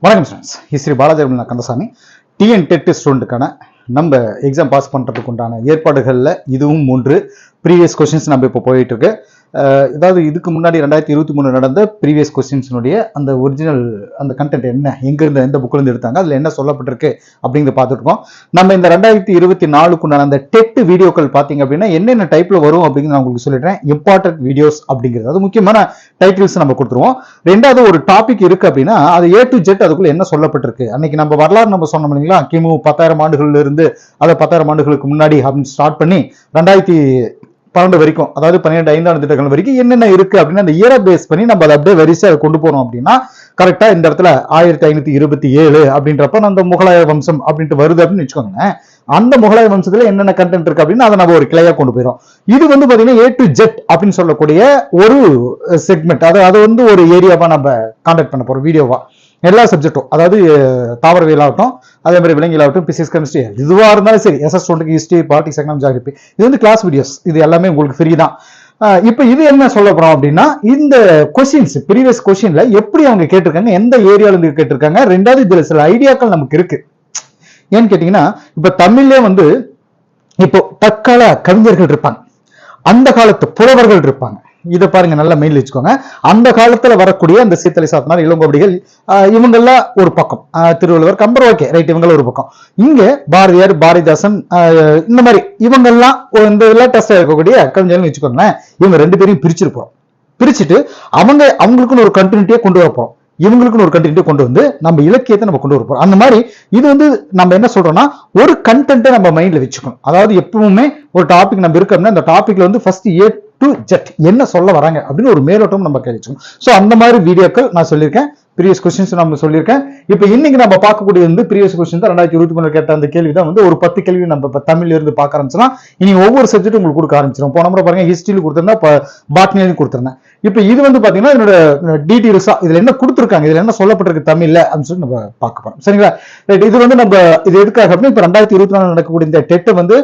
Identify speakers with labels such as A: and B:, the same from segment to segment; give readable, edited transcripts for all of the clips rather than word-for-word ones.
A: வணக்கம் students. History Balaji Kandasamy. TN TET ஸ்டூடெண்ட்டுக்கான நம்ம எக்ஸாம் பாஸ் பண்ணுறதுக்கு உண்டான ஏற்பாடுகளில் இதுவும் 3 ப்ரீவியஸ் கொஸ்டின்ஸ் நம்ம இப்போ போயிட்டு இருக்கு. அதாவது இதுக்கு முன்னாடி 2023 நடந்த ப்ரீவியஸ் கொஸ்டின்ஸினுடைய அந்த ஒரிஜினல் அந்த கண்டென்ட் என்ன, எங்கேருந்து எந்த புக்கிலேருந்து எடுத்தாங்க, அதில் என்ன சொல்லப்பட்டிருக்கு அப்படிங்கிறத பார்த்துருக்கோம். நம்ம இந்த 2024க்குண்டான அந்த டெட் வீடியோக்கள் பார்த்தீங்க அப்படின்னா என்னென்ன டைப்பில் வரும் அப்படிங்கிறது நான் உங்களுக்கு சொல்லிடுறேன். இம்பார்ட்டன்ட் வீடியோஸ் அப்படிங்கிறது அது முக்கியமான டைட்டில்ஸ் நம்ம கொடுத்துருவோம். ரெண்டாவது ஒரு டாபிக் இருக்கு அப்படின்னா அது A to Z அதுக்குள்ள என்ன சொல்லப்பட்டிருக்கு. அன்னைக்கு நம்ம வரலாறு நம்ம சொன்னோம் இல்லைங்களா, கிமு 10,000 ஆண்டுகள்ல இருந்து அதை 10,000 ஆண்டுகளுக்கு முன்னாடி அப்படின்னு ஸ்டார்ட் பண்ணி 2012 வரைக்கும், அதாவது 12 5ஆம் திட்டங்கள் வரைக்கும் என்னென்ன இருக்கு அப்படின்னு அந்த இயரை பேஸ் பண்ணி நம்ம அதை அப்படியே வரிசையாக கொண்டு போறோம் அப்படின்னா கரெக்டா இந்த இடத்துல 1527 அப்படின்றப்ப அந்த முகலாய வம்சம் அப்படின்ட்டு வருது அப்படின்னு வச்சுக்கோங்க. அந்த முகலாய வம்சத்துல என்னென்ன கண்டென்ட் இருக்கு அப்படின்னு அதை நம்ம ஒரு கிளையா கொண்டு போயிடும். இது பாத்தீங்கன்னா A to Z அப்படின்னு சொல்லக்கூடிய ஒரு செக்மெண்ட். அது ஒரு ஏரியாவா நம்ம கான்டாக்ட் பண்ண போறோம் வீடியோவா. எல்லா சப்ஜெக்டும், அதாவது தாவரவியல் ஆகட்டும், அதே மாதிரி விலங்கியல் ஆகட்டும், பிசிக்ஸ் கெமிஸ்ட்ரி இதுவா இருந்தாலும் சரி, SS ஸ்டூடெண்ட்க்கு ஹிஸ்ட்ரி, பாலிட்டிக்ஸ், எக்கனாமிக்ஸ், ஜியோகிராஃபி, இது கிளாஸ் வீடியோஸ், இது எல்லாமே உங்களுக்கு ஃப்ரீ தான். இப்போ இது என்ன சொல்ல போறோம் அப்படின்னா இந்த கொஸ்டின்ஸ் ப்ரீவியஸ் கொஸ்டின்ல எப்படி அவங்க கேட்டிருக்காங்க, எந்த ஏரியால இருந்து கேட்டிருக்காங்க. ரெண்டாவது இதுல சில ஐடியாக்கள் நமக்கு இருக்கு. ஏன்னு கேட்டீங்கன்னா இப்ப தமிழ்ல இப்போ தற்கால கவிஞர்கள் இருப்பாங்க, அந்த காலத்து புலவர்கள் இருப்பாங்க. இதை பாருங்க, நல்லா மெயில் வச்சுக்கோங்க. அந்த காலத்துல வரக்கூடிய அந்த சீத்தலை சாத்தனார், இளங்கோவடிகள், இவங்கெல்லாம் ஒரு பக்கம், திருவள்ளுவர், கம்பர், ஓகே ரைட், இவங்க ஒரு பக்கம். இங்க பாரதியார், பாரதிதாசன், இந்த மாதிரி இவங்கெல்லாம் இந்த லேட்டஸ்டா இருக்கக்கூடிய கவிஞர்கள் வச்சுக்கோங்களேன். இவங்க 2 பேரையும் பிரிச்சுட்டு அவங்களுக்குன்னு ஒரு கண்டினியூட்டியா கொண்டு வரப்போம், இவங்களுக்குன்னு ஒரு கண்டென்ட் கொண்டு வந்து நம்ம இலக்கியத்தை நம்ம கொண்டு வரப்போம். அந்த மாதிரி இது நம்ம என்ன சொல்றோம்னா ஒரு கண்டென்ட்டை நம்ம மைண்ட்ல வச்சுக்கணும். அதாவது எப்பவுமே ஒரு டாபிக் நம்ம இருக்கு அப்படின்னா அந்த டாபிக்ல ஃபர்ஸ்ட் A to Z என்ன சொல்ல வராங்க அப்படின்னு ஒரு மேலோட்டம் நம்ம கேட்கணும். ஸோ அந்த மாதிரி வீடியோக்கள் நான் சொல்லியிருக்கேன், ப்ரீவியஸ் கொஸ்டின்ஸ் நம்ம சொல்லியிருக்கேன். இப்போ இன்னைக்கு நம்ம பார்க்கக்கூடிய ப்ரீவியஸ் கொஸ்டின் தான் 2023 கேட்ட அந்த கேள்வி தான் ஒரு 10 கேள்வி நம்ம தமிழ்ல இருந்து பார்க்க ஆரம்பிச்சோம்னா இனி ஒவ்வொரு சப்ஜெக்ட் உங்களுக்கு கொடுக்க ஆரம்பிச்சிடும். போன முறை பாருங்க ஹிஸ்டரியில் கொடுத்திருந்தா, பாட்னியிலும் கொடுத்திருந்தேன். இப்போ இது பாத்தீங்கன்னா என்னோட டீட்டெயில்ஸா இதுல என்ன கொடுத்துருக்காங்க, இதுல என்ன சொல்லப்பட்டிருக்கு தமிழ்ல அப்படின்னு சொல்லி நம்ம பார்க்க போறோம். சரிங்களா? ரைட். இது நம்ம இது எதுக்காக அப்படின்னா இப்ப 2024 நடக்கக்கூடிய இந்த டெட்டை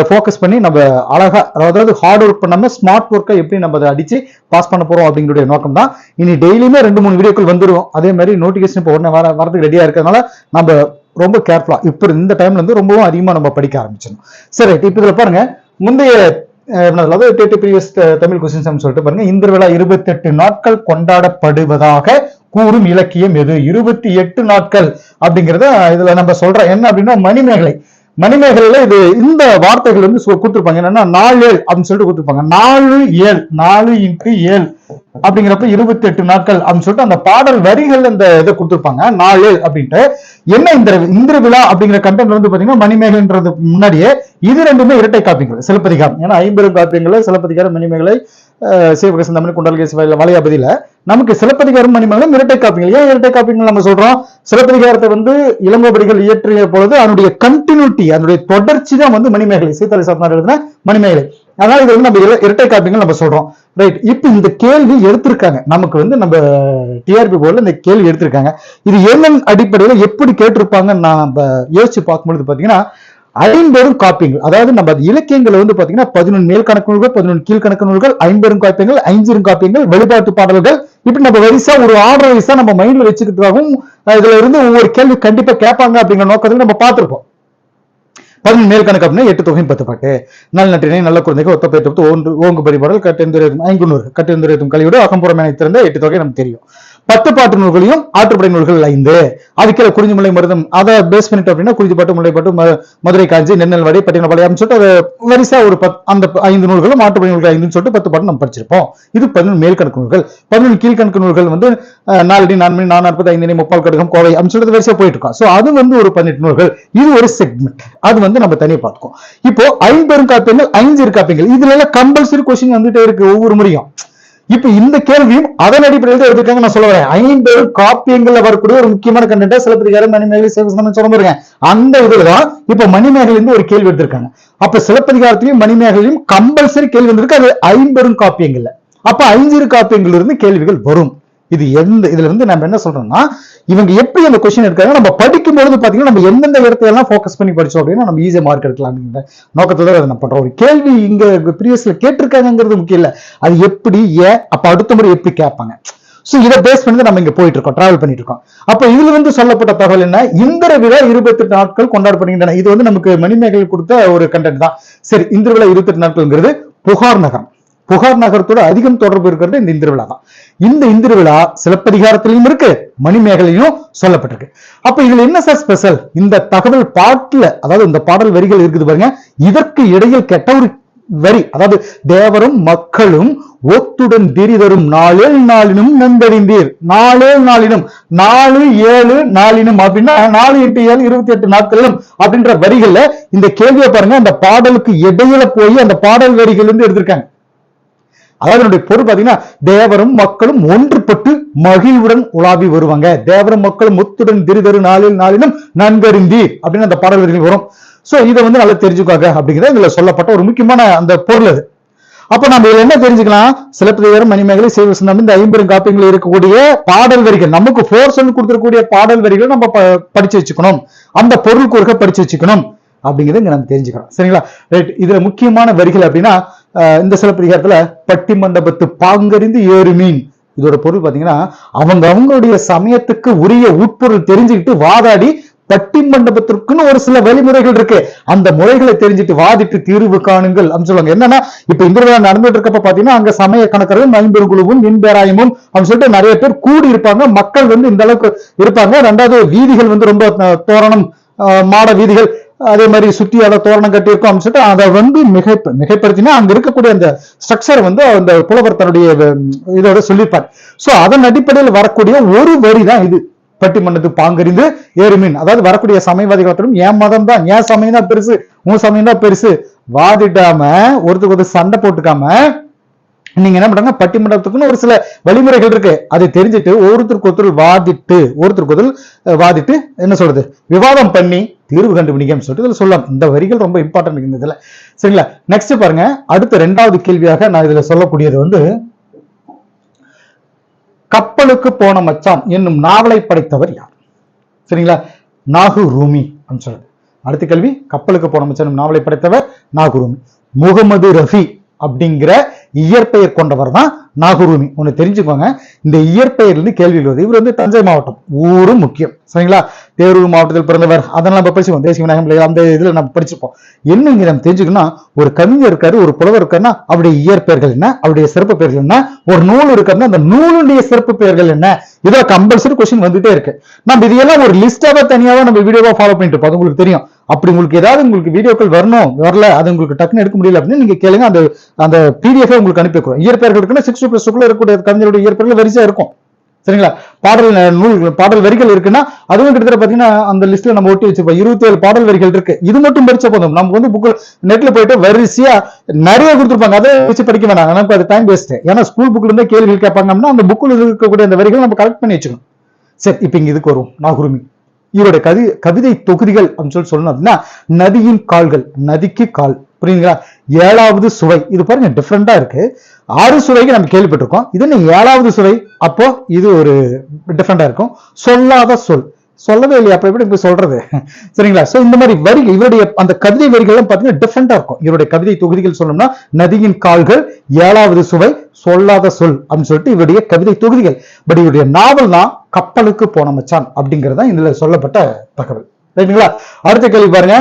A: ஃபோக்கஸ் பண்ணி நம்ம அழகா, அதாவது ஹார்ட் ஒர்க் பண்ணாம ஸ்மார்ட் ஒர்க்கை எப்படி நம்ம அதை அடிச்சு பாஸ் பண்ண போறோம் அப்படிங்கிற நோக்கம் தான். இனி டெய்லியுமே 2-3 வீடியோக்கள் வந்துடும். அதே மாதிரி நோட்டிபிகேஷன் இப்போ உடனே வரதுக்கு ரெடியா இருக்கிறதுனால நம்ம ரொம்ப கேர்ஃபுல்லா இப்போ இந்த டைம்ல ரொம்பவும் அதிகமா நம்ம படிக்க ஆரம்பிச்சிடணும். சரி, இப்போ இதுல பாருங்க முந்தைய ப்ரீவியஸ் தமிழ் கொஸ்டின்ஸ் சொல்லிட்டு பாருங்க. இந்த விழா 28 நாட்கள் கொண்டாடப்படுவதாக கூறும் இலக்கியம் எது? 28 நாட்கள் அப்படிங்கறத இதுல நம்ம சொல்றோம். என்ன அப்படின்னா மணிமேகலையில இது இந்த வார்த்தைகள் கொடுத்துருப்பாங்க. என்னன்னா 4 அப்படின்னு சொல்லிட்டு கொடுத்துருப்பாங்க. 4 x 7 அப்படிங்கிறப்ப 28 நாட்கள் அப்படின்னு சொல்லிட்டு அந்த பாடல் வரிகள் அந்த இதை கொடுத்துருப்பாங்க 4 அப்படின்ட்டு. என்ன இந்திர விழா அப்படிங்கிற கண்டென்ட் பாத்தீங்கன்னா மணிமேகலைன்றது முன்னாடியே இது 2மே இரட்டை காப்பியங்கள். சிலப்பதிகாரம், ஏன்னா 50 காப்பியங்கள் சிலப்பதிகாரம், மணிமேகலை, சிவகசந்தமணி, குண்டலகேசி, வளையாபதியில நமக்கு சிலப்பதிகாரம், மணிமேகலை இரட்டை காப்பியங்கள். ஏன் இரட்டை காப்பியங்கள் நம்ம சொல்றோம்? சிலப்பதிகாரத்தை இளங்கோவடிகள் இயற்றிய பொழுது அதனுடைய கண்டினியூட்டி, அதனுடைய தொடர்ச்சி தான் மணிமேகலை, சீத்தலை சாத்தனார் எழுதின மணிமேகலை. அதனால இது நம்ம இரட்டை காப்பியங்கள் நம்ம சொல்றோம். ரைட். இப்ப இந்த கேள்வி எடுத்திருக்காங்க நமக்கு நம்ம டிஆர்பி போர்டுல இந்த கேள்வி எடுத்திருக்காங்க. இது என்ன அடிப்படையில் எப்படி கேட்டிருப்பாங்க நம்ம யோசிச்சு பார்க்கும்போது பாத்தீங்கன்னா 50 காப்பியங்கள், அதாவது நம்ம இலக்கியங்கள் பாத்தீங்கன்னா 11 மேல் கணக்கு நூல்கள், 11 கீழ்கணக்கு நூல்கள், 50 காப்பியங்கள், 5 காப்பியங்கள், வெளிப்பாட்டு பாடல்கள். இப்படி நம்ம வரிசா ஒரு ஆர்டர் வரிசா நம்ம மைண்ட்ல வச்சுக்கிறதுக்காகவும் இதுல இருந்து ஒவ்வொரு கேள்வி கண்டிப்பா கேட்பாங்க அப்படிங்கிற நோக்கத்தில் நம்ம பார்த்திருப்போம். 11 மேல் கணக்கு அப்படின்னா 8 தொகையும் 10 பாட்டு, நல்ல நற்றினை, நல்ல குழந்தைகள், ஒத்த பேத்து, ஓங்கு பரிபாடல், கட்டெந்திரும் 500, கட்டெந்திரும் கலியோடு அகம்புறமேனை திறந்த 8 தொகை நமக்கு தெரியும். 10 பாட்டு நூல்களையும் ஆற்றுப்படை நூல்கள் 5, அதுக்கே குறிஞ்சிமுல்லை மருதம் அதை பேஸ் பண்ணிட்டு அப்படின்னா குறிஞ்சிப்பாட்டு, முல்லைப்பாட்டு, மதுரை காஞ்சி, நென்னல்வாடி, பட்டினப்பாளையம் அப்படின்னு சொல்லிட்டு வரிசா ஒரு அந்த 5 நூல்களும் ஆற்றுப்படை நூல்கள் 5ன்னு சொல்லிட்டு 10 பாட்டு நம்ம படிச்சிருப்போம். இது 11 மேல் கணக்கு நூல்கள். 11 கீழ்கணக்கு நூல்கள் 4 4 40 5 முப்பால் கடுகம், கோவை அப்படின்னு சொல்லிட்டு வரிசா போயிட்டு இருக்கோம். ஸோ அது ஒரு 18 நூல்கள். இது ஒரு செக்மெண்ட், அது நம்ம தனியாக பார்த்துக்கோம். இப்போ 50 காப்பியங்கள், 5 காப்பியங்கள், இதுல எல்லாம் கம்பல்சரி கொஸ்டின் வந்துட்டே இருக்கு ஒவ்வொரு முறையும். இப்ப இந்த கேள்வியும் அதன் அடிப்படையில் தான் எடுத்துக்காங்க. நான் சொல்ல வரேன் 50 காப்பியங்கள்ல வரக்கூடிய ஒரு முக்கியமான கண்டென்ட் சிலப்பதிகாரம், மணிமேகலை, சிவகசந்தமணி சொல்லிருக்கேன். அந்த இதுலதான் இப்ப மணிமேகலை ஒரு கேள்வி எடுத்திருக்காங்க. அப்ப சிலப்பதிகாரத்திலையும் மணிமேகலையும் கம்பல்சரி கேள்வி வந்திருக்கு. அது 50 காப்பியங்கள்ல. அப்ப 5 காப்பியங்கள்ல இருந்து கேள்விகள் வரும். இது இதுல நம்ம என்ன சொல்றோம்னா இவங்க எப்படி அந்த கொஸ்டின் எடுக்காங்க, நம்ம படிக்கும்போது பாத்தீங்கன்னா நம்ம எந்தெந்த இடத்தையெல்லாம் ஃபோக்கஸ் பண்ணி படிச்சோம் அப்படின்னா நம்ம ஈஸியா மார்க் எடுக்கலாம் நோக்கத்துல அதை நம்ம பண்றோம். ஒரு கேள்வி இங்க ப்ரீவியஸ்ல கேட்டிருக்காங்கிறது முக்கியம் இல்ல, அது எப்படி, ஏன், அப்ப அடுத்த முறை எப்படி கேட்பாங்க. சோ இதை பேஸ் பண்ணி நம்ம இங்க போயிட்டு இருக்கோம், டிராவல் பண்ணிட்டு இருக்கோம். அப்ப இதுல வந்து சொல்லப்பட்ட தகவல் என்ன, இந்திர விழா 28 நாட்கள் கொண்டாடப்படுகின்றன. இது வந்து நமக்கு மணிமேகலை கொடுத்த ஒரு கண்டென்ட் தான். சரி, இந்திர விழா 28 நாட்கள்ங்கிறது புகார் நகரம், புகார் நகரத்தோட அதிகம் தொடர்பு இருக்கிறது இந்த இந்திர விழா தான். இந்த இந்திர விழா சிலப்பதிகாரத்திலையும் இருக்கு, மணிமேகலையும் சொல்லப்பட்டிருக்கு. அப்ப இதுல என்ன சார் ஸ்பெஷல், இந்த தகவல் பாட்டுல, அதாவது இந்த பாடல் வரிகள் இருக்குது பாருங்க, இதற்கு இடையில் கேட்ட ஒரு வரி, அதாவது தேவரும் மக்களும் ஒத்துடன் திரிதரும் நாளேழு நாளினும் நண்பறிந்தீர். நாளேழு நாளினும், 4 7 நாளினும் அப்படின்னா 4 8 7 28 நாட்களிலும் அப்படின்ற வரிகள்ல இந்த கேள்வியை பாருங்க, அந்த பாடலுக்கு இடையில போய் அந்த பாடல் வரிகள் இருந்து எடுத்திருக்காங்க. அதாவது என்னுடைய பொருள் பாத்தீங்கன்னா, தேவரும் மக்களும் ஒன்றுபட்டு மகிழ்வுடன் உலாவி வருவாங்க. தேவரும் மக்களும் ஒத்துடன் திரிதரு நாளினும் நன்கறிந்தீர் அப்படின்னு அந்த பாடல் வரிகள் வரும். சோ இதை வந்து நல்லா தெரிஞ்சுக்காங்க அப்படிங்கிறது இதுல சொல்லப்பட்ட ஒரு முக்கியமான அந்த பொருள் அது. அப்ப நம்ம இதுல என்ன தெரிஞ்சுக்கலாம், சிலப்பதிகாரம், மணிமேகலை, சைவ சிந்தாமணி, இந்த 50 காப்பியங்கள் இருக்கக்கூடிய பாடல் வரிகள், நமக்கு ஃபோர்ஸ் கொடுத்திருக்கக்கூடிய பாடல் வரிகளை நம்ம படிச்சு வச்சுக்கணும், அந்த பொருள் குறுக்க படிச்சு வச்சுக்கணும் அப்படிங்கிறது நம்ம தெரிஞ்சுக்கலாம். சரிங்களா, ரைட். இதுல முக்கியமான வரிகள் அப்படின்னா, இந்த சிலப்பதிகாரத்துல பட்டி மண்டபத்து பாங்கறிந்து ஏறு மீன், இதோட பொருள் பாத்தீங்கன்னா, அவங்களுடைய சமயத்துக்கு உரிய உட்பொருள் தெரிஞ்சுக்கிட்டு வாதாடி, பட்டி மண்டபத்திற்குன்னு ஒரு சில வழிமுறைகள் இருக்கு, அந்த முறைகளை தெரிஞ்சுட்டு வாதிட்டு தீர்வு காணுங்கள் அப்படின்னு சொல்லுவாங்க. என்னன்னா, இப்ப இந்த விழா நடந்துட்டு இருக்கப்ப பாத்தீங்கன்னா, அங்க சமய கணக்கரும் 50 குழுவும் மின்பேராயமும் அப்படின்னு சொல்லிட்டு நிறைய பேர் கூடி இருப்பாங்க, மக்கள் வந்து இந்த அளவுக்கு இருப்பாங்க. ரெண்டாவது வீதிகள் வந்து ரொம்ப தோரணம், மாட வீதிகள், அதே மாதிரி சுற்றி அதை தோரணம் கட்டி இருக்கும் அப்படின்னு சொல்லிட்டு அதை வந்து மிகைப்படுத்தினா அங்க இருக்கக்கூடிய அந்த ஸ்ட்ரக்சர் வந்து அந்த புலவர் தன்னுடைய இதோட சொல்லியிருப்பார். சோ அதன் அடிப்படையில் வரக்கூடிய ஒரு வரி தான் இது, பட்டிமன்றத்து பாங்கறிந்து ஏறுமீன். அதாவது வரக்கூடிய சமயவாதிகளும் என் மதம் தான், என் சமயம் தான் பெருசு, உன் சமயம் தான் பெருசு வாதிட்டாம, ஒருத்தருக்கு சண்டை போட்டுக்காம நீங்க என்ன பண்றாங்க, பட்டிமன்றத்துக்குன்னு ஒரு சில வழிமுறைகள் இருக்கு, அதை தெரிஞ்சுட்டு ஒருத்தருக்கு ஒருத்தர் வாதிட்டு என்ன சொல்றது, விவாதம் பண்ணி தீர்வு கண்டுபிடிக்கும் சொல்லிட்டு சொல்லலாம். இந்த வரிகள் ரொம்ப இம்பார்ட்டன்ட் இந்த இதுல. சரிங்களா, நெக்ஸ்ட் பாருங்க, அடுத்த 2வது கேள்வியாக நான் இதுல சொல்லக்கூடியது வந்து, கப்பலுக்கு போன மச்சான் என்னும் நாவலை படைத்தவர் யார்? சரிங்களா, நாகு ரூமி அப்படின்னு சொல்றது. அடுத்த கேள்வி, கப்பலுக்கு போன மச்சான் என்னும் நாவலை படைத்தவர் நாகு ரூமி. முகமது ரஃபி அப்படிங்கிற இயற்பெயர் கொண்டவர் தான் நாகுரூமி. ஒண்ணு தெரிஞ்சுக்கோங்க, இந்த இயற்பெயர்ல இருந்து கேள்வி வருது. இவர் வந்து தஞ்சை மாவட்டம், ஊரும் முக்கியம். சரிங்களா, தேரூர் மாவட்டத்தில் பிறந்தவர், அதெல்லாம் நம்ம படிச்சுப்போம், தேசிய விநாயகம் அந்த இதுல நம்ம படிச்சிருப்போம். என்னங்க நம்ம தெரிஞ்சுக்கணும், ஒரு கவிஞர் இருக்காரு, ஒரு புலவர் இருக்காருன்னா அவருடைய இயற்பெயர்கள் என்ன, அவருடைய சிறப்பு பெயர்கள் என்ன, ஒரு நூல் இருக்காருன்னா அந்த நூலுடைய சிறப்பு பெயர்கள் என்ன, இதுல கம்பல்சரி கொஸ்டின் வந்துட்டே இருக்கு. நம்ம இதையெல்லாம் ஒரு லிஸ்டாவா தனியாவா நம்ம வீடியோவா ஃபாலோ பண்ணிட்டு இருப்போம், அது உங்களுக்கு தெரியும். அப்படி உங்களுக்கு ஏதாவது உங்களுக்கு வீடியோக்கள் வரல, அது உங்களுக்கு டக்குன்னு எடுக்க முடியல அப்படின்னு நீங்க கேளுங்க, அந்த PDF உங்களுக்கு அனுப்பி வைக்கிறோம். இயற்பெயர்கள் இருக்குன்னா 6+ இருக்கக்கூடிய கவிஞருடைய இயற்பெயர்கள் வரிசையா இருக்கும். சரிங்களா, பாடல் வரிகள் இருக்குன்னா அதுவும் கிட்டத்தட்ட பாத்தீங்கன்னா அந்த லிஸ்ட்ல நம்ம ஒட்டி வச்சிருப்போம். 27 பாடல் வரிகள் இருக்கு. இது மட்டும் படிச்ச போதும், நமக்கு வந்து புக் நெட்ல போயிட்டு வரிசையா நிறைய கொடுத்துருப்பாங்க, அதை வச்சு படிக்க வேணாம், நமக்கு அது டைம் வேஸ்ட். ஏன்னா ஸ்கூல் புக்ல இருந்தே கேள்விகள் கேட்பாங்கன்னா அந்த புக்ல இருக்கக்கூடிய அந்த வரிகள் நம்ம கலெக்ட் பண்ணி வச்சுக்கணும். சரி, இப்ப இங்க இதுக்கு வரும். நாகுருமி இவருடைய கவிதை தொகுதிகள் அப்படின்னு சொல்லணும் அப்படின்னா, நதியின் கால்கள், நதிக்கு கால், புரியுதுங்களா, 7வது சுவை. இது பாருங்க டிஃப்ரெண்டா இருக்கு. 6 சுவைக்கு நம்ம கேள்விப்பட்டிருக்கோம், இது 7வது சுவை, அப்போ இது ஒரு டிஃப்ரெண்டா இருக்கும். சொல்லாத சொல், சொல்லவே இல்லையா, அப்ப எப்படி இப்ப சொல்றது? சரிங்களா, சோ இந்த மாதிரி வரிகள், இவருடைய அந்த கவிதை வரிகள் பாத்தீங்கன்னா டிஃப்ரெண்டா இருக்கும். இவருடைய கவிதை தொகுதிகள் சொல்லணும்னா, நதியின் கால்கள், 7வது சுவை, சொல்லாத சொல் அப்படின்னு சொல்லிட்டு இவருடைய கவிதை தொகுதிகள். பட் இவருடைய நாவல் தான் கப்பலுக்கு போன மச்சான் அப்படிங்கிறது தான் இதுல சொல்லப்பட்ட தகவல். ரைட்டுங்களா, அடுத்த கேள்வி பாருங்க.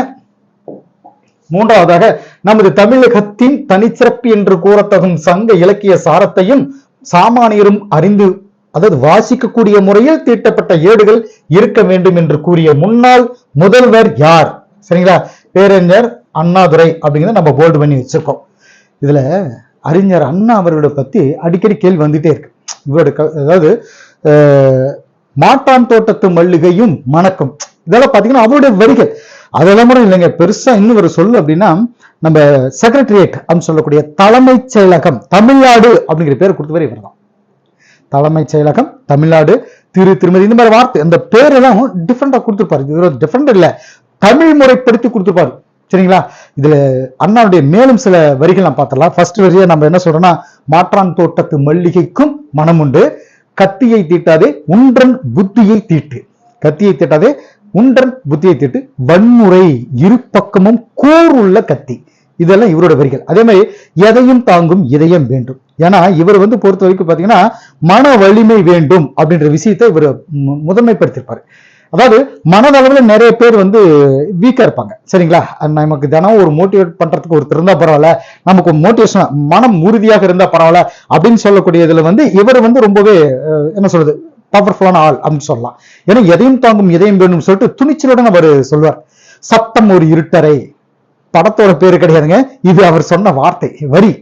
A: 3வதாக, நமது தமிழகத்தின் தனிச்சிறப்பு என்று கூறத்தகும் சங்க இலக்கிய சாரத்தையும் சாமானியரும் அறிந்து, அதாவது வாசிக்கக்கூடிய முறையில் தீட்டப்பட்ட ஏடுகள் இருக்க வேண்டும் என்று கூறிய முன்னாள் முதல்வர் யார்? சரிங்களா, பேரறிஞர் அண்ணாதுரை அப்படிங்கிறத நம்ம போல்டு பண்ணி வச்சிருக்கோம். இதுல அறிஞர் அண்ணா அவர்களை பத்தி அடிக்கடி கேள்வி வந்துட்டே இருக்கு. இவரோட அதாவது மாட்டான் தோட்டத்து மல்லிகையும் மணக்கும், இதெல்லாம் பாத்தீங்கன்னா அவருடைய வரிகள். அதெல்லாம் கூட இல்லைங்க, பெருசா இன்னும் ஒரு சொல்லு அப்படின்னா, நம்ம செக்ரட்டரியேட் அப்படின்னு சொல்லக்கூடிய தலைமைச் செயலகம் தமிழ்நாடு அப்படிங்கிற பேர் கொடுத்தவரை இவர் தான். தலைமைச் செயலகம் தமிழ்நாடு, திருமதி, இந்த மாதிரி வார்த்தை, அந்த பேரெல்லாம் டிஃப்ரெண்டா கொடுத்துருப்பாரு. இது டிஃப்ரெண்ட் இல்ல, தமிழ் முறைப்படுத்தி கொடுத்துருப்பாரு. சரிங்களா, இதுல அண்ணாவுடைய மேலும் சில வரிகள் நான் பார்த்தலாம். ஃபர்ஸ்ட் வரியா நம்ம என்ன சொல்றோம்னா, மாற்றான் தோட்டத்து மல்லிகைக்கும் மனம் உண்டு, கத்தியை தீட்டாதே உன்றன் புத்தியை தீட்டு, கத்தியை தீட்டாதே உன்றன் புத்தியை தீட்டு, வன்முறை இரு பக்கமும் கூர் உள்ள கத்தி, இதெல்லாம் இவரோட வரிகள். அதே மாதிரி எதையும் தாங்கும் இதயம் வேண்டும். ஏன்னா இவர் வந்து பொறுத்த வரைக்கும் பாத்தீங்கன்னா மன வலிமை வேண்டும் அப்படின்ற விஷயத்தை இவர் முதன்மைப்படுத்திருப்பாரு. அதாவது மனதளவுல நிறைய பேர் வந்து வீக்கா இருப்பாங்க, சரிங்களா? நமக்கு தினம் ஒரு மோட்டிவேட் பண்றதுக்கு ஒருத்தர் இருந்தா பரவாயில்ல, நமக்கு மோட்டிவேஷன் மனம் உறுதியாக இருந்தா பரவாயில்ல அப்படின்னு சொல்லக்கூடியதுல வந்து இவர் வந்து ரொம்பவே என்ன சொல்றது பவர்ஃபுல்லான ஆள் அப்படின்னு சொல்லலாம். ஏன்னா எதையும் தாங்கும் இதயம் வேண்டும் சொல்லிட்டு துணிச்சலுடன் அவர் சொல்வார். சட்டம் ஒரு இருட்டறை, படத்தோட பேரு கிடையாதுங்க, இது அவர் சொன்ன வார்த்தை வரி.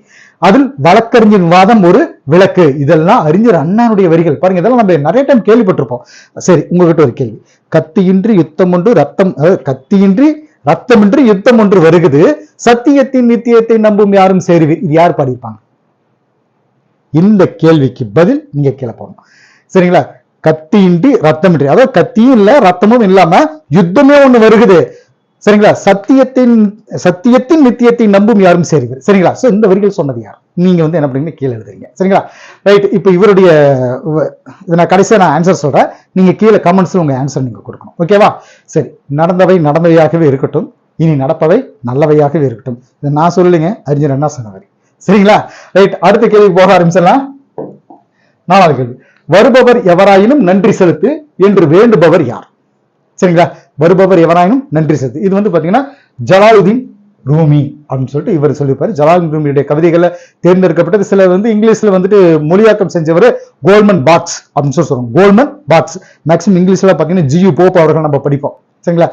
A: அதில் வழக்கறிஞர் வாதம் ஒரு விளக்கு, இதெல்லாம் அறிஞர் அண்ணானுடைய வரிகள். பாருங்க, இதெல்லாம் நம்ம நிறைய டைம் கேள்விப்பட்டிருப்போம். சரி, உங்ககிட்ட ஒரு கேள்வி. கத்தியின்றி யுத்தம் ஒன்று ரத்தம், கத்தியின்றி ரத்தமின்றி யுத்தம் ஒன்று வருகிறது, சத்தியத்தின் நித்தியத்தை நம்பும் யாரும் சேருவீர். இது யார் பாடியிருப்பாங்க? இந்த கேள்விக்கு பதில் நீங்க கீழே போடணும், சரிங்களா? கத்தியின்றி ரத்தமின்றி, அதாவது கத்தியும் இல்ல ரத்தமும் இல்லாம யுத்தமே ஒண்ணு வருகிறது, சரிங்களா? சத்தியத்தின் நித்தியத்தை நம்பும் யாரும் சேருவீர், சரிங்களா? சோ இந்த வரிகள் சொன்னது யார்? நீங்க வந்து என்ன பண்ணீங்க கீழே எழுதுறீங்க, சரிங்களா? ரைட். இப்ப இவருடைய நான் கடைசியா நான் ஆன்சர் சொல்றேன், நீங்க கீழே கமெண்ட்ஸ்ல உங்க ஆன்சர் நீங்க கொடுக்கணும், ஓகேவா? சரி, நடந்தவை நடந்தவையாகவே இருக்கட்டும், இனி நடப்பவை நல்லவையாகவே இருக்கட்டும். இதை நான் சொல்லலைங்க, அறிஞர் அண்ணா சொன்னவரி, சரிங்களா? ரைட், அடுத்த கேள்விக்கு போக ஆரம்பிச்சிடலாம். 4வது கேள்வி. வருபவர் எவராயினும் நன்றி செலுத்து என்று வேண்டுபவர் யார்? சரிங்களா? வருபவர் எவராயினும் நன்றி செலுத்து. இது வந்து பாத்தீங்கன்னா ஜலாலுதீன் ரூமி அப்படின்னு சொல்லிட்டு இவர் சொல்லியிருப்பாரு. ஜலாலுதீன் ரூமியுடைய கவிதைகளை தேர்ந்தெடுக்கப்பட்டது. சில வந்து இங்கிலீஷ்ல வந்துட்டு மொழியாக்கம் செஞ்சவர் கோல்மன் பாக்ஸ் அப்படின்னு சொல்லுவாங்க. கோல்மன் பாக்ஸ் மேக்சிமம் இங்கிலீஷ்ல பாத்தீங்கன்னா ஜியு போப் அவர்கள் நம்ம படிப்போம், சரிங்களா?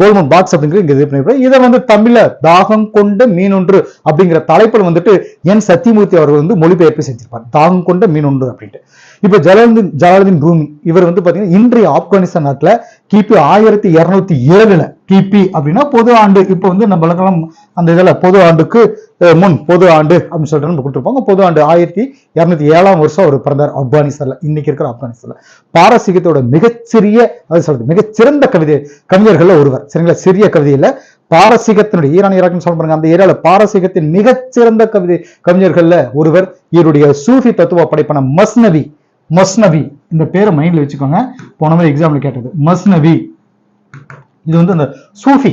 A: கோல்மன் பாக்ஸ் அப்படிங்கிறது இங்க இது பண்ணிருப்பாரு. இதை வந்து தமிழ்ல தாகம் கொண்ட மீனொன்று அப்படிங்கிற தலைப்புல வந்துட்டு என் சத்தியமூர்த்தி அவர்கள் வந்து மொழிபெயர்ப்பு செஞ்சிருப்பார், தாகம் கொண்ட மீனொன்று அப்படின்ட்டு. இப்ப ஜலாலுதீன் ரூமி இவர் வந்து பாத்தீங்கன்னா இன்றைய ஆப்கானிஸ்தான் நாட்டுல கிபி 1207 கிபி அப்படின்னா பொது ஆண்டு. இப்ப வந்து நம்மளுக்கெல்லாம் அந்த இதுல பொது ஆண்டுக்கு முன் பொது ஆண்டு அப்படின்னு சொல்லிட்டு நம்ம கொடுத்துருப்பாங்க. பொது ஆண்டு 1207 அவர் பிறந்தார் ஆப்கானிஸ்தான்ல, இன்னைக்கு இருக்கிற ஆப்கானிஸ்தான்ல. பாரசீகத்தோட மிகச்சிறிய மிகச்சிறந்த கவிஞர்கள்ல ஒருவர், சரிங்களா? சிறிய கவிதையில பாரசீகத்தினுடைய ஈரான் ஈராக்னு சொல்ல பாருங்க, அந்த ஏரியால பாரசீகத்தின் மிகச்சிறந்த கவிஞர்கள்ல ஒருவர். இவருடைய சூஃபி தத்துவ படைப்பான மஸ்னவி இந்த பேரை மைண்ட்ல வச்சுக்கோங்க, போன மாதிரி எக்ஸாம்ல கேட்டது மஸ்னவி. இது வந்து அந்த சூஃபி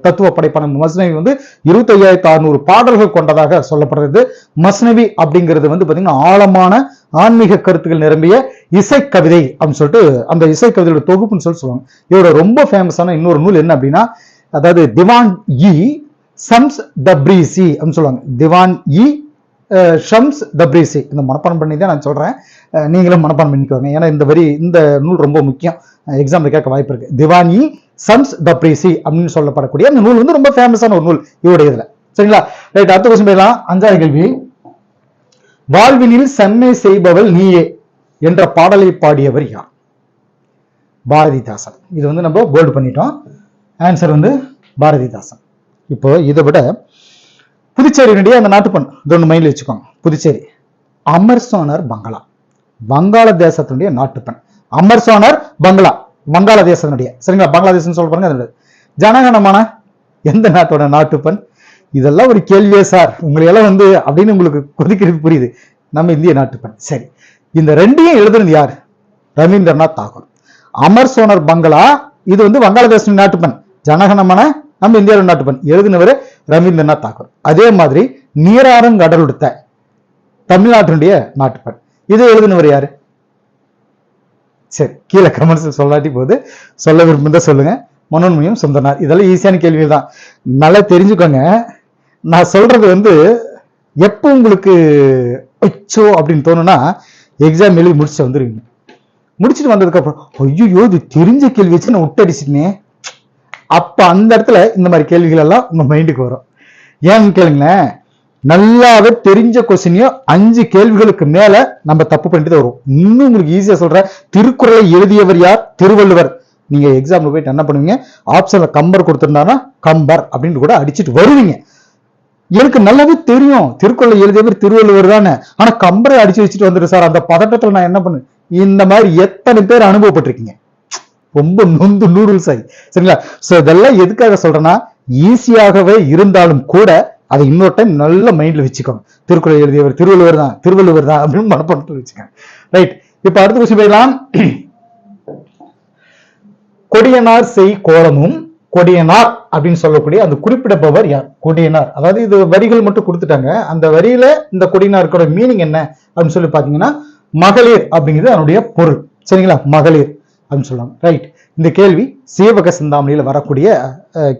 A: தத்துவ படைப்பான மஸ்னவி வந்து 25,600 பாடல்கள் கொண்டதாக சொல்லப்படுறது. மஸ்னவி அப்படிங்கிறது வந்து பாத்தீங்கன்னா ஆழமான ஆன்மீக கருத்துக்கள் நிரம்பிய இசைக்கவிதை அப்படின்னு சொல்லிட்டு அந்த இசைக்கவிதையோட தொகுப்புன்னு சொல்லுவாங்க. இதோட ரொம்ப ஃபேமஸான இன்னொரு நூல் என்ன அப்படின்னா, அதாவது திவான் இ ஷம்ஸ் தப்ரீசி அப்படின்னு சொல்லுவாங்க. திவான் இ ஷம்ஸ் தப்ரீசி. இந்த மனப்பாடம் பண்ணி தான் நான் சொல்றேன், நீங்களும் மனப்பாடம் பண்ணிக்கோங்க. ஏன்னா இந்த நூல் ரொம்ப முக்கியம், எக்ஸாம்ல கேட்க வாய்ப்பு இருக்கு. திவான் இ ஷம்ஸ் தப்ரீசி அப்படின்னு சொல்லப்படக்கூடிய அந்த நூல் வந்து ரொம்ப ஃபேமஸான ஒரு நூல் இவருடைய இதுல, சரிங்களா? ரைட், அடுத்த கொஸ்டின் போயிடலாம். 5வது கேள்வி. வாழ்வினில் செம்மை செய்பவள் நீயே என்ற பாடலை பாடியவர் யார்? பாரதிதாசன். இது வந்து நம்ம போல்டு பண்ணிட்டோம். ஆன்சர் வந்து பாரதிதாசன். இப்போ இதை விட புதுச்சேரியினுடைய அந்த நாட்டுப்பண் இது மைண்ட்ல வச்சுக்கோங்க. புதுச்சேரி அமர்சோனர் பங்களா, வங்காள தேசத்தினுடைய நாட்டுப்பண். அமர்சோனர் பங்களா வங்காளதேசத்தினுடைய, சரிங்களா? பங்களாதேசம் சொல்ல பாருங்க. அது ஜனகணமான எந்த நாட்டோட நாட்டுப்பண்? இதெல்லாம் ஒரு கேள்வியே சார், உங்களையெல்லாம் வந்து அப்படின்னு உங்களுக்கு கொதிக்கிறது புரியுது. நம்ம இந்திய நாட்டுப்பண். சரி, இந்த ரெண்டையும் எழுதுனது யார்? ரவீந்திரநாத் தாகூர். அமர்சோனர் பங்களா இது வந்து வங்காளதேச நாட்டுப்பண், ஜனகணமன நம்ம இந்தியாவோட நாட்டுப்பண், எழுதினவர் ரவீந்திரநாத் தாகூர். அதே மாதிரி நீராறுங்கடலுடுத்த தமிழ்நாட்டினுடைய நாட்டுப்பண், இதை எழுதினவர் யாரு? சரி, கீழே கமெண்ட்ஸ் சொல்லாட்டி போது, சொல்ல விரும்புதான் சொல்லுங்க. மனோன்மணியம் சுந்தரனார். இதெல்லாம் ஈஸியான கேள்விகள் தான், நல்லா தெரிஞ்சுக்கோங்க. நான் சொல்றது வந்து எப்போ உங்களுக்கு அச்சோ அப்படின்னு தோணுன்னா எக்ஸாம் எழுதி முடிச்சுட்டு வந்துருவீங்க. முடிச்சுட்டு வந்ததுக்கு அப்புறம் ஐயோ இது தெரிஞ்ச கேள்வி வச்சு நான் விட்டடிச்சிட்டேன், அப்ப அந்த இடத்துல இந்த மாதிரி கேள்விகள் எல்லாம் உங்க மைண்டுக்கு வரும். ஏன்னு கேளுங்களேன், நல்லாவே தெரிஞ்ச கொஸ்டினையும் 5 கேள்விகளுக்கு மேல நம்ம தப்பு பண்ணிட்டு வரும். இன்னும் உங்களுக்கு ஈஸியா சொல்றேன், திருக்குறளை எழுதியவர் யார்? திருவள்ளுவர். நீங்க எக்ஸாம்ல போயிட்டு என்ன பண்ணுவீங்க, ஆப்ஷன்ல கம்பர் கொடுத்திருந்தாருன்னா கம்பர் அப்படின்னு கூட அடிச்சுட்டு வருவீங்க. எனக்கு நல்லாவே தெரியும் திருக்குறளை எழுதியவர் திருவள்ளுவர் தானே, ஆனா கம்பரை அடிச்சு வச்சுட்டு வந்துரு சார், அந்த பதட்டத்துல நான் என்ன பண்ணு. இந்த மாதிரி எத்தனை பேர் அனுபவப்பட்டிருக்கீங்க, ரொம்ப நொந்து நூடுல்ஸ் ஆகி, சரிங்களா? சோ இதெல்லாம் எதுக்காக சொல்றேன்னா, ஈஸியாகவே இருந்தாலும் கூட அதை இன்னொரு டைம் நல்ல மைண்ட்ல வச்சுக்கோங்க. திருக்குறள் எழுதியவர் திருவள்ளுவர் தான் அப்படின்னு மனப்பாடத்துல வச்சுக்கோங்க. ரைட், இப்ப அடுத்த கொஸ்டின் போயிடலாம். கொடியனார் செய் கோலமும் கொடியனார் அப்படின்னு சொல்லக்கூடிய அந்த குறிப்பிடப்பவர் யார்? கொடியனார். அதாவது இது வரிகள் மட்டும் கொடுத்துட்டாங்க. அந்த வரியில இந்த கொடியனாருக்கோட மீனிங் என்ன அப்படின்னு சொல்லி பாத்தீங்கன்னா மகளிர் அப்படிங்கிறது அதனுடைய பொருள். சரிங்களா? மகளிர் அப்படின்னு சொல்லுவாங்க. ரைட். இந்த கேள்வி சீவக சிந்தாமணியில வரக்கூடிய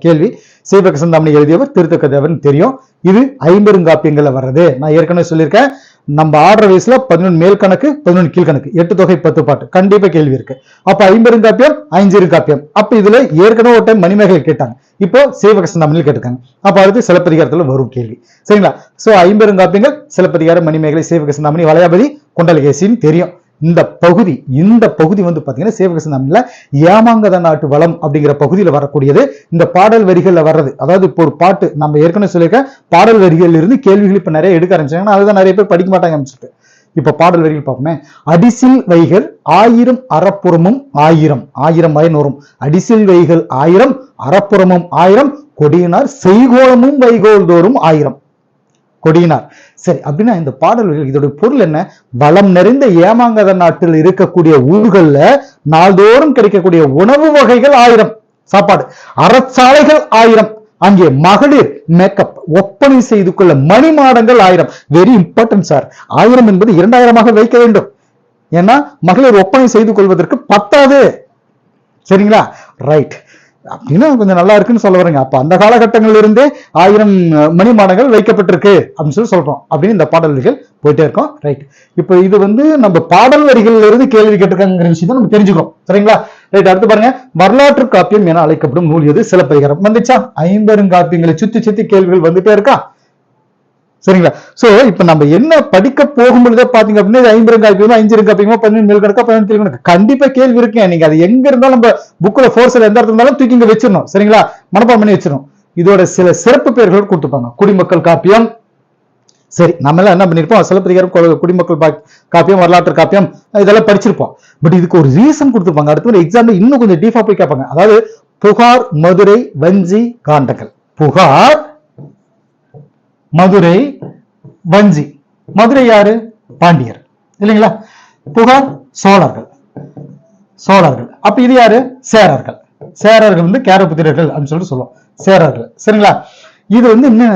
A: கேள்வி. சீவக சிந்தாமணி எழுதியவர் திருத்தக்கதேவன் தெரியும். இது ஐம்பெருங்காப்பியங்கள்ல வர்றது. நான் ஏற்கனவே சொல்லியிருக்கேன், நம்ம ஆர்டர் வயசுல 11 மேல் கணக்கு 11 கீழ்கணக்கு 8 தொகை 10 பாட்டு கண்டிப்பா கேள்வி இருக்கு. அப்ப ஐம்பெருங்காப்பியம் ஐஞ்சிருங்காப்பியம். அப்ப இதுல ஏற்கனவே ஒரு டைம் மணிமேகலை கேட்டாங்க, இப்போ சீவக சிந்தாமணியில் கேட்டிருக்காங்க. அப்ப அடுத்து சிலப்பதிகாரத்துல வரும் கேள்வி. சரிங்களா? சோ ஐம்பெருங்காப்பியங்கள் சிலப்பதிகாரம், மணிமேகலை, சீவக சிந்தாமணி, வளையாபதி, குண்டலகேசின்னு தெரியும். இந்த பகுதி வந்து பாத்தீங்கன்னா சீவக சிந்தாமணியில ஏமாங்கத நாட்டு வளம் அப்படிங்கிற பகுதியில் வரக்கூடியது. இந்த பாடல் வரிகள்ல வர்றது. அதாவது இப்போ ஒரு பாட்டு நம்ம ஏற்கனவே சொல்லியிருக்க பாடல் வரிகள் இருந்து கேள்விகள் இப்ப நிறைய எடுக்க ஆரம்பிச்சாங்கன்னா அதுதான் நிறைய பேர் படிக்க மாட்டாங்க. இப்ப பாடல் வரிகள் பார்ப்போமே. அடிசில் வைகள் 1000 அறப்புறமும் 1000 1000 பயனோரும். அடிசில் வைகள் 1000 அறப்புறமும் 1000 கொடியினார் செய்கோளமும் வைகோல் தோறும் 1000. கொடியினார். சரி, அப்படின்னா இந்த பாடல்கள் இதோட பொருள் என்ன? வளம் நிறைந்த ஏமாங்கத நாட்டில் இருக்கக்கூடிய ஊர்கள்ல நாள்தோறும் கிடைக்கக்கூடிய உணவு வகைகள் 1000 சாப்பாடு, அறச்சாலைகள் 1000, அங்கே மகளிர் மேக்கப் ஒப்பனை செய்து கொள்ள மணிமாடங்கள் 1000. Very important sir. 1000 என்பது 2000 வைக்க வேண்டும். ஏன்னா மகளிர் ஒப்பனை செய்து கொள்வதற்கு 10. சரிங்களா? ரைட். அப்படின்னா கொஞ்சம் நல்லா இருக்குன்னு சொல்ல வரீங்க. அப்ப அந்த காலகட்டங்களில் இருந்தே 1000 மணிமாடங்கள் வைக்கப்பட்டிருக்கு அப்படின்னு சொல்லி சொல்றோம். அப்படின்னு இந்த பாடல் வரிகள் போயிட்டே இருக்கோம். ரைட். இப்போ இது வந்து நம்ம பாடல் வரிகள்ல இருந்து கேள்வி கேட்டிருக்காங்கிற விஷயத்தை நம்ம தெரிஞ்சுக்கிறோம். சரிங்களா? ரைட். அடுத்து பாருங்க, வரலாற்று காப்பியம் என அழைக்கப்படும் நூல் எது? சிலப்பதிகாரம். வந்துச்சா? ஐம்பெருங்காப்பியங்களை சுத்தி கேள்விகள் வந்துட்டே இருக்கா? சரிங்களா? சோ இப்ப நம்ம என்ன படிக்க போகும்பொழுதே பாத்தீங்க அப்படின்னா ஐம்பெருங்காப்பியமோ 5 மேல் கணக்கா 11 கீழ்கணக்கு கண்டிப்பா கேள்வி இருக்கேன். நீங்க அது எங்க இருந்தாலும் நம்ம புக்ல ஃபோர்ஸ்ல எந்த இடத்துல இருந்தாலும் தூக்கி இங்க வச்சிடணும். சரிங்களா? மனப்பாடம் பண்ணி வச்சிடணும். இதோட சில சிறப்பு பெயர்கள் கொடுத்துப்பாங்க. குடிமக்கள் காப்பியம். சரி, நம்ம எல்லாம் என்ன பண்ணிருப்போம்? சிலப்பதிகாரம், குடிமக்கள் காப்பியம், வரலாற்று காப்பியம் இதெல்லாம் படிச்சிருப்போம். பட் இதுக்கு ஒரு ரீசன் கொடுத்துருப்பாங்க. அடுத்து ஒரு எக்ஸாம்பிள் இன்னும் கொஞ்சம் டீப்பா போய் கேட்பாங்க. அதாவது புகார், மதுரை, வஞ்சி, காண்டங்கள். புகார், மதுரை, வஞ்சி. மதுரை யாரு? பாண்டியர் இல்லைங்களா? புகார் சோழர்கள். அப்ப இது யாரு? சேரர்கள். சேரர்கள் வந்து கேரபுத்திரர்கள் அப்படின்னு சொல்லிட்டு சொல்லுவோம். சேரர்கள். சரிங்களா? இது வந்து என்ன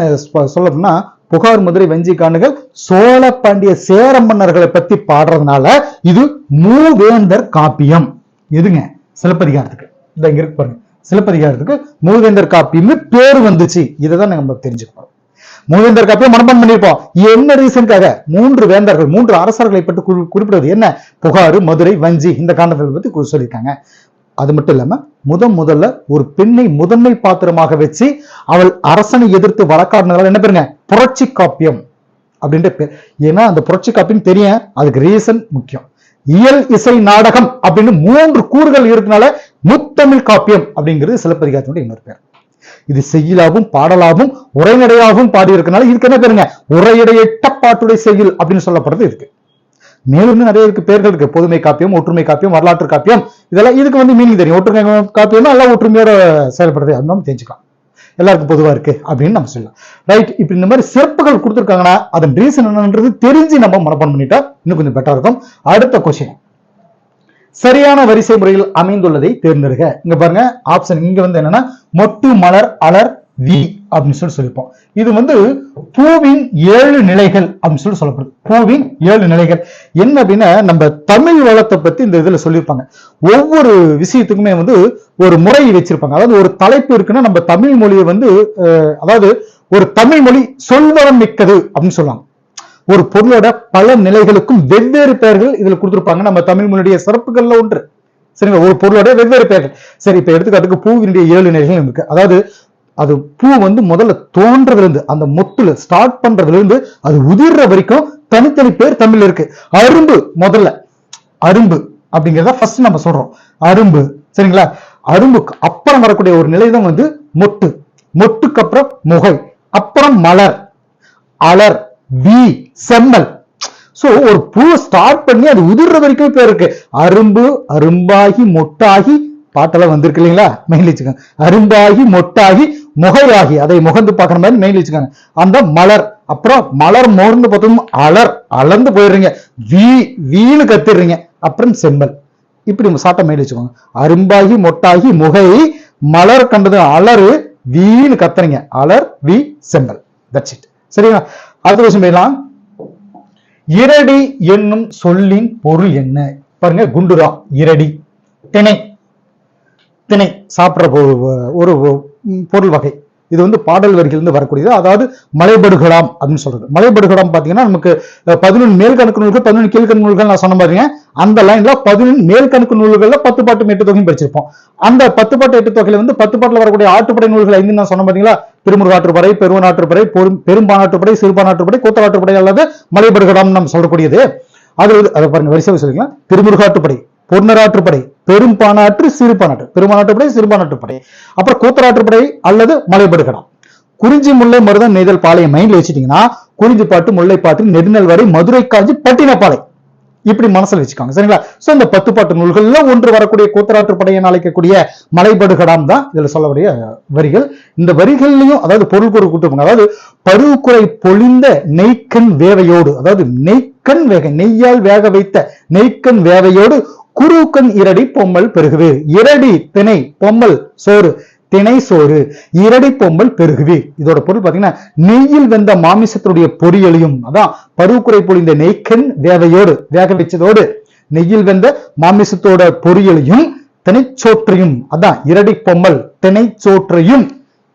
A: சொல்லணும்னா புகார், மதுரை, வஞ்சி, காண்டுகள் சோழ பாண்டிய சேர மன்னர்களை பத்தி பாடுறதுனால இது மூவேந்தர் காப்பியம். எதுங்க? சிலப்பதிகாரத்துக்கு. இந்த இங்க இருக்கு பாருங்க. சிலப்பதிகாரத்துக்கு மூவேந்தர் காப்பியம்னு பேரு வந்துச்சு. இதைதான் நம்ம தெரிஞ்சுக்கணும். மூவேந்தர் காப்பியம் மனப்பாடம் பண்ணிருப்போம். என்ன ரீசனுக்காக? 3 வேந்தர்கள், 3 அரசர்களை பற்றி குறிப்பிடுவது என்ன? புகாரு, மதுரை, வஞ்சி இந்த காண்டங்களை பத்தி சொல்லியிருக்காங்க. அது மட்டும் இல்லாம முதல்ல ஒரு பெண்ணை முதன்மை பாத்திரமாக வச்சு அவள் அரசனை எதிர்த்து வழக்காடினால என்ன பேருங்க? புரட்சி காப்பியம் அப்படின்ற பேர். ஏன்னா அந்த புரட்சி காப்பியம் தெரியும். அதுக்கு ரீசன் முக்கியம். இயல், இசை, நாடகம் அப்படின்னு 3 கூறுகள் இருக்கனால முத்தமிழ் காப்பியம் அப்படிங்கிறது சிலப்பதிகாரத்தினுடைய இன்னொரு பேர். இது செய்யலாவும் பாடலாவும் உரைநடையாகவும் பாடி இருக்கனால இதுக்கு என்ன பேருங்க? உரையடையிட்ட பாட்டுடை செய்யுள் அப்படின்னு சொல்லப்படுறது இருக்கு. மேலும் நிறைய இருக்கு, பேர்கள் இருக்கு. பொதுமை காப்பியம், ஒற்றுமை காப்பியம், வரலாற்று காப்பியம். இதெல்லாம் இதுக்கு வந்து மீனிங் தெரியும். ஒற்றுமை காப்பியம்னா எல்லாம் ஒற்றுமையோட செயல்படுறது அப்படின்னு நம்ம தெரிஞ்சுக்கலாம். எல்லாருக்கும் பொதுவா இருக்கு அப்படின்னு நம்ம சொல்லலாம். ரைட். இப்ப இந்த மாதிரி சிறப்புகள் கொடுத்துருக்காங்கன்னா அதன் ரீசன் என்னன்றது தெரிஞ்சு நம்ம மனப்பாடம் பண்ணிட்டா இன்னும் கொஞ்சம் பெட்டரா இருக்கும். அடுத்த கொஸ்டின், சரியான வரிசை முறையில் அமைந்துள்ளதை தேர்ந்தெடுக்க. இங்க பாருங்க ஆப்ஷன். இங்க வந்து என்னன்னா மொட்டு, மலர், அலர், வி அப்படின்னு சொல்லியிருப்போம். இது வந்து பூவின் 7 நிலைகள் அப்படின்னு சொல்லப்படுது. பூவின் 7 நிலைகள் என்ன அப்படின்னா நம்ம தமிழ் வளத்தை பத்தி இந்த இதுல சொல்லியிருப்பாங்க. ஒவ்வொரு விஷயத்துக்குமே வந்து ஒரு முறை வச்சிருப்பாங்க. அதாவது ஒரு தலைப்பு இருக்குன்னா நம்ம தமிழ் மொழியை வந்து அதாவது ஒரு தமிழ் மொழி சொல்வரம் மிக்கது அப்படின்னு சொல்லுவாங்க. ஒரு பொருளோட பல நிலைகளுக்கும் வெவ்வேறு பெயர்கள் இதுல கொடுத்திருப்பாங்க. நம்ம தமிழ் மொழியுடைய சிறப்புகள்ல ஒன்று. சரிங்களா? ஒரு பொருளோட வெவ்வேறு பெயர்கள். சரி, இப்ப எடுத்துக்காட்டுக்கு பூவினுடைய 7 நிலைகள் இருக்கு. அதாவது அது பூ வந்து முதல்ல தோன்றதுல இருந்து அந்த மொட்டுல ஸ்டார்ட் பண்றதுல இருந்து அது உதிர்ற வரைக்கும் தனித்தனி பேர் தமிழ்ல இருக்கு. அரும்பு முதல்ல, அரும்பு அப்படிங்கிறத ஃபர்ஸ்ட் நம்ம சொல்றோம். அரும்பு. சரிங்களா? அரும்புக்கு அப்புறம் வரக்கூடிய ஒரு நிலை தான் வந்து மொட்டு. மொட்டுக்கு அப்புறம் முகை, அப்புறம் மலர், அலர், வி, செம்மல். சோ ஒரு பூ ஸ்டார்ட் பண்ணி அது உதிர்ற வரைக்கும் பேர் இருக்கு. அரும்பு, அரும்பாகி, மொட்டாகி, பாட்டெல்லாம் வந்திருக்கு இல்லைங்களா? மெயின் வச்சுக்கோங்க. அரும்பாகி, மொட்டாகி, முகையாகி, அதை முகந்து பாக்குற மாதிரி மெயின் வச்சுக்கோங்க. அந்த மலர், அப்புறம் மலர் மோர்ந்து பார்த்தோம், அலர், அலர்ந்து போயிடுறீங்க, வீணு கத்திடுறீங்க, அப்புறம் செம்மல். இப்படி சாட்டை மெயில் வச்சுக்கோங்க. அரும்பாகி, மொட்டாகி, முகை, மலர் கண்டது அலறு வீன்னு கத்துறீங்க, அலர் வி செம்பல். That's it. சரிங்களா? அடுத்த கொஸ்டின் போயிடலாம். இரடி என்னும் சொல்லின் பொருள் என்ன? பாருங்க, குண்டுரா இரடி, திணை, திணை சாப்பிட்ற ஒரு பொருள் வகை. இது வந்து பாடல் வரிகள் இருந்து வரக்கூடியது. அதாவது மலைபடுகலாம் அப்படின்னு சொல்றது. மலைபடுகலாம் பாத்தீங்கன்னா நமக்கு 11 மேல்கணக்கு நூல்கள் 11 கீழ்கணக்கு நூல்கள் நான் சொன்ன பாருங்க. அந்த லைன்ல 11 மேல்கணக்கு நூல்கள்ல 10 பாட்டு 8 தொகையும் படிச்சிருப்போம். அந்த 10 பாட்டு 8 தொகையில வந்து 10 பாட்டுல வரக்கூடிய ஆற்றுப்படை நூல்கள் 5 நான் சொன்ன பாத்தீங்களா? திருமுருகாற்றுப்படை, பெருவனாற்றுப்படை, பெரும்பானாற்றுப்படை, சிறுபானாற்றுப்படை, கூத்தராற்றுப்படை அல்லது மலைபடுகலாம் நம்ம சொல்லக்கூடியது. அது அதை பாருங்க, வரிசை சொல்லிக்கலாம். திருமுருகாற்றுப்படை, பொன்னராற்றுப்படை, பெரும்பானாற்று, சிறுபானாற்று, பெரும்பானாற்றுப்படை, சிறுபானாற்றுப்படை, அப்புறம் கூத்தராற்றுப்படை அல்லது மலைபடுகலாம். குறிஞ்சி முல்லை மருதம் நெய்தல் பாளையம் மைண்ட்ல வச்சுட்டீங்கன்னா, குறிஞ்சி பாட்டு, முல்லை பாட்டு, நெடுநல் வரை, மதுரை காஞ்சி, பட்டினப்பாலை, இப்படி மனசுல வச்சுக்காங்க. சரிங்களா? சோ இந்த 10 பாட்டு நூல்கள்ல ஒன்று வரக்கூடிய கூத்தராற்றுப்படை என அழைக்கக்கூடிய மலைபடுகலாம் தான் இதுல சொல்லக்கூடிய வரிகள். இந்த வரிகள்லயும் அதாவது பொருள் கூறு கூட்டுப்பாங்க. அதாவது பருவக்குறை பொழிந்த நெய்க்கண் வேவையோடு, அதாவது நெய்க்கண் வேக, நெய்யால் வேக வைத்த நெய்க்கண் வேவையோடு குருக்கண் இரடி பொம்மல் பெருகுவே. இரடி திணை, பொம்மல் சோறு, திணை சோறு, இரடி பொம்மல் பெருகுவே. இதோட பொருள் பாத்தீங்கன்னா, நெய்யில் வெந்த மாமிசத்தினுடைய பொரியலையும், அதான் பருவக்குறை பொழிந்த நெய்க்கண் வேவையோடு, வேக வச்சதோடு நெய்யில் வெந்த மாமிசத்தோட பொரியலையும் திணைச்சோற்றையும், அதான் இரடி பொம்மல் திணைச்சோற்றையும்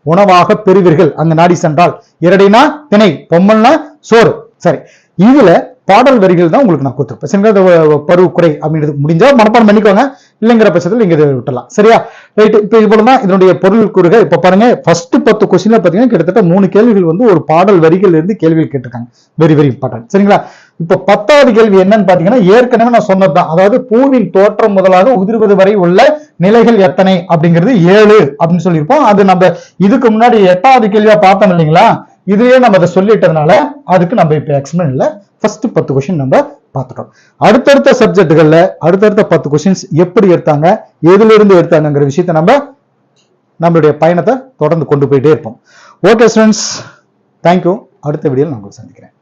A: உணவாக பெறுவீர்கள் அங்க நாடி சென்றால். இரடினா திணை, பொம்மல்னா சோறு. சரி, இதுல பாடல் வரிகள் தான் உங்களுக்கு நான் கொடுத்துருப்பேன். சரிங்களா? பருவக்குறை அப்படின்றது முடிஞ்சா மனப்பாடம் பண்ணிக்கோங்க, இல்லைங்கிற பட்சத்தில் இங்க விட்டுலாம். சரியா? ரைட். இப்ப இவ்வளவுதான் இதனுடைய பொருள் கூறுக. இப்ப பாருங்க, ஃபர்ஸ்ட் 10 கொஸ்டின்ல பாத்தீங்கன்னா கிட்டத்தட்ட 3 கேள்விகள் வந்து ஒரு பாடல் வரிகள் இருந்து கேள்விகள் கேட்டிருக்காங்க. Very very important. சரிங்களா? இப்ப 10வது கேள்வி என்னன்னு பாத்தீங்கன்னா, ஏற்கனவே நான் சொன்னதுதான். அதாவது பூவின் தோற்றம் முதலாக உதிர்வது வரை உள்ள நிலைகள் எத்தனை அப்படிங்கிறது 7 அப்படின்னு சொல்லியிருப்போம். அது நம்ம இதுக்கு முன்னாடி 8வது கேள்வியா பார்த்தோம் இல்லைங்களா? இதுவே நம்ம அதை சொல்லிட்டதுனால அதுக்கு நம்ம இப்ப எக்ஸ்பிளைன் இல்ல. ஃபர்ஸ்ட் 10 கொஸ்டின் நம்ம பார்த்துட்டோம். அடுத்தடுத்த சப்ஜெக்டுகள்ல அடுத்தடுத்த 10 கொஸ்டின்ஸ் எப்படி எடுத்தாங்க, எதுல இருந்து எடுத்தாங்கிற விஷயத்தை நம்மளுடைய பயணத்தை தொடர்ந்து கொண்டு போயிட்டே இருப்போம். Okay students, thank you. அடுத்த வீடியோவில் நான் உங்களை சந்திக்கிறேன்.